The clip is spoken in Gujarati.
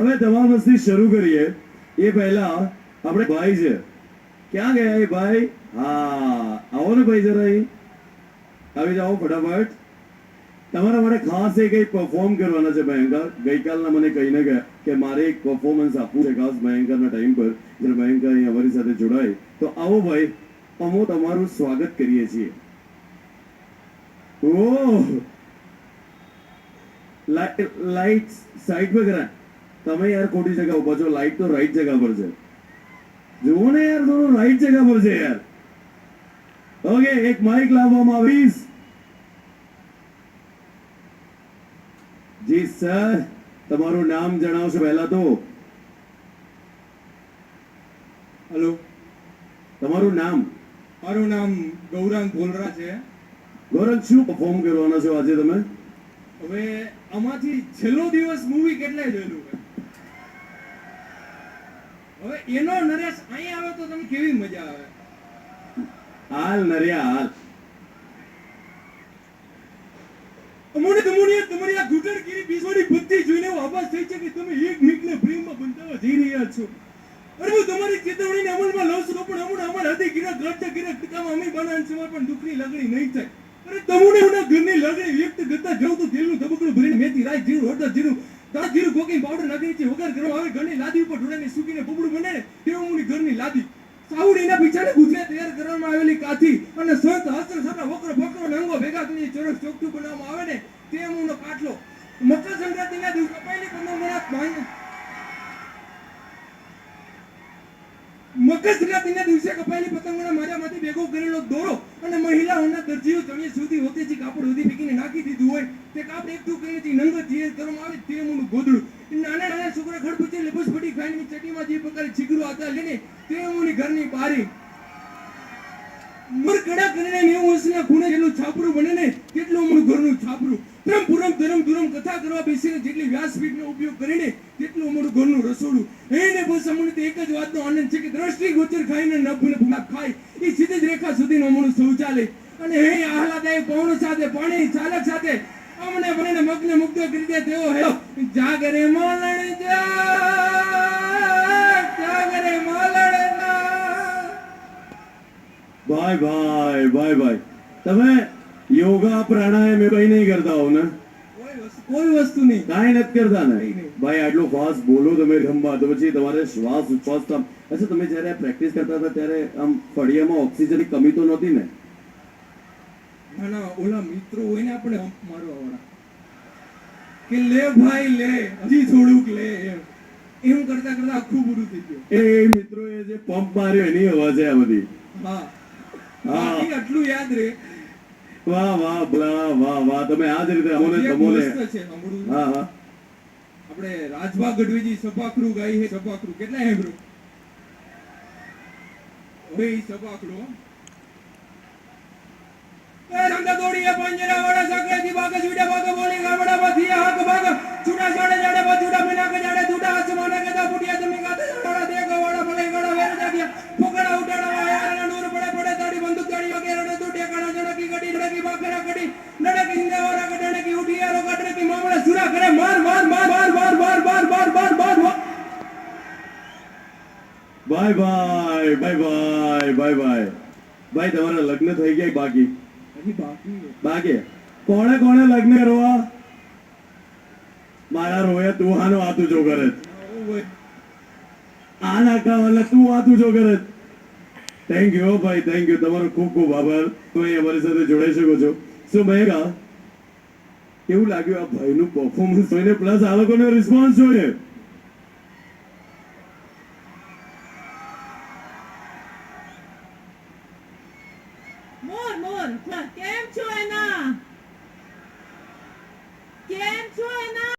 હવે ધમાલ મસ્તી શરૂ કરીએ એ પહેલા આપણે ભાઈ છે, ક્યાં ગયા એ ભાઈ? હા, આવો ને ભાઈ, જરા અહીં આવી જાઓ ફટાફટ. તમારા માટે ખાસ એક પરફોર્મ કરવાના છે ભયંકર. ગઈકાલના મને કહીને ગયા કે મારે એક પરફોર્મન્સ આપવું છે ખાસ ભયંકરના ટાઈમ પર, જ્યારે ભયંકર અહીં અમારી સાથે જોડાય. તો આવો ભાઈ, અમે તમારું સ્વાગત કરીએ છીએ. ઓહ, લાઈટ સાઈડ પર કરા. તમે યાર ખોટી જગ્યા ઉભા છો. લાઈટ તો રાઈટ જગ્યા પર છે. જુઓ ને યાર, થોડું રાઈટ જગ્યા પર છે યાર. ઓકે, એક માઇક લાવવામાં આવીશ. જી સર, તમારું નામ જણાવશો પહેલા તો? હેલો, તમારું નામ? મારું નામ ગૌરાંગ ભોલરા છે. ગૌરવ, શું પરફોર્મ કરવાના છો આજે તમે? હવે આમાંથી છેલ્લો દિવસ મૂવી કેટલાય જોયેલું છે. હવે એનો નરેશ અહીં આવે તો તમને કેવી મજા આવે. હાલ નરિયા હાલ. તમારી આ ઘૂંટણગીરી બીજોડી બુદ્ધિ જોઈને આભાસ થઈ છે કે તમે એક મિનિટને પ્રેમમાં બંધાવા જઈ રહ્યા છો. અરે હું તમારી ચેતવણીને અમલમાં લઉં છું પણ હમણાં અમારા હૃદય ગીરા ગ્રસ્ત ગીરા પિતામાં અમી બનાન સમય પણ દુઃખની લાગણી નહીં થાય. અરે તમને એના ઘરની લાગણી વ્યક્ત કરતા જાઉં તો દિલનું ધબકડું ભરીને મેથી રાઈ જીરું હળદર જીરું તાજ જીરું કોકીને પાવડર નાખી છે વગર કરવા આવે ઘરની લાદી ઉપર ઢોળાને સૂકીને બબડું બને ને તેવું મુની ઘરની લાદી સાવડીના પીછાને ગુજરાત તૈયાર કરવામાં આવેલી કાથી અને સંત હસ્ત્ર સારા વક્ર ફકરો અંગો ભેગા કરીને ચોરસ ચોકઠું બનાવવામાં આવે ને તે મુનો કાટલો મકર સંક્રાંતિના દિવસે પહેલી મકર સંક્રાંતિના દિવસે કપાયેલી પતંગોના માજામાંથી ભેગો કરેલો દોરો અને મહિલાઓના દરજીઓ ચણિયા સુધી હોતેથી કાપડ સુધી ફેંકીને નાખી દીધું હોય તે કાપડ એકઠું કરીને નંગ જે કરવામાં આવે તે મુનું ગોદડું નાના નાના છોકરા ખડપચે લેબસ પડી ખાઈને ચટીમાં જે પ્રકારે છીગરું આતા લઈને તે મુની ઘરની બારી મર કડા કરીને 90 વર્ષના ખૂણે જેટલું છાપરું બને ને તેટલું મુનું ઘરનું છાપરું ધરમ પુરમ ધરમ ધુરમ કથા કરવા બેસીને જેટલી વ્યાસપીઠનો ઉપયોગ કરીને તેટલું અમારું ઘરનું રસોડું. એને બસ અમને તો એક જ વાતનો આનંદ છે કે દ્રષ્ટિગોચર ખાઈને નભને ભૂલા ખાય એ સીધી જ રેખા સુધીનું અમારું શૌચાલય અને હે આહલાદાયક પવન સાથે પાણી ચાલક સાથે અમને બનેને મગ્ન મુગ્ધ કરી દે તેવો હે જાગરે મોલણ જાગરે મોલણ ભાઈ ભાઈ ભાઈ ભાઈ, તમે યોગા પ્રાણાયામ કઈ નહીં કરતા હો ને? કોઈ વસ્તુ નહીં, કાંઈ નથી કરતા ને ભાઈ? આટલું ફાસ્ટ બોલો તમે રમવા તો પછી તમારે શ્વાસ ઉચ્છ્વાસ આમ. અચ્છા, તમે જ્યારે પ્રેક્ટિસ કરતા હતા ત્યારે આમ ફળિયામાં ઓક્સિજનની કમી તો નહોતી ને? ના ના, ઓલા મિત્રો હોય ને આપણે મારવા વાળા કે લે ભાઈ લે હજી થોડુંક લે એમ કરતા કરતા આખું પૂરું થઈ ગયું. એ મિત્રોએ જે પંપ માર્યો એની અવાજ છે આ બધી. હા હા, આટલું યાદ રહે. વાહ વાહ વાહ વાહ વાહ, તમે આ જ રીતે અમોને તમોને. હા હા, આપણે રાજભા ગઢવીજી સપાખરું ગાઈ છે. સપાખરું કેટલા હેમરું હવે સપાખરું એ રંગા દોડીએ પાંજરા વાળા સકરેજી બાગ છૂડા બાગ બોલી ગામડા બાથી હાક બાગ છૂડા સાડે જાડે બચુડા મિના કે જાડે છૂડા આસમાને કે દા ફુટિયા જમી ગાતે વાળા દેગા વાળા ભલે ગડા વેર જાગ્યા ફોકડા ઉડાડા વાયા નૂર પડે પડે તાડી બંદૂક તાડી વગે રડે તો ટેકાડા જડકી ગડી રડકી બાખરા ગડી નડકી હિંદે વાળા ગડણે કી ઉઠી આરો ગડણે કી મામલા સુરા કરે માર માર માર માર માર માર માર માર માર માર bye bye bye bye bye bye. ભાઈ તમારા લગ્ન થઈ ગયા બાકી? બાકી. કોણે કોણે લગ્ન કરવા? મારા રોયા તું હાનો આતું જો કરે આ નાખા વાલા તું આતું જો કરે. થેન્ક યુ ભાઈ, થેન્ક યુ. તમારો ખૂબ ખૂબ આભાર. તમે અમારી સાથે જોડાઈ શકો છો. શું મહેકા, કેવું લાગ્યું આ ભાઈનું પરફોર્મન્સ જોઈને પ્લસ આ લોકોનો રિસ્પોન્સ જોઈએ? મોર મોર કેમ છો એના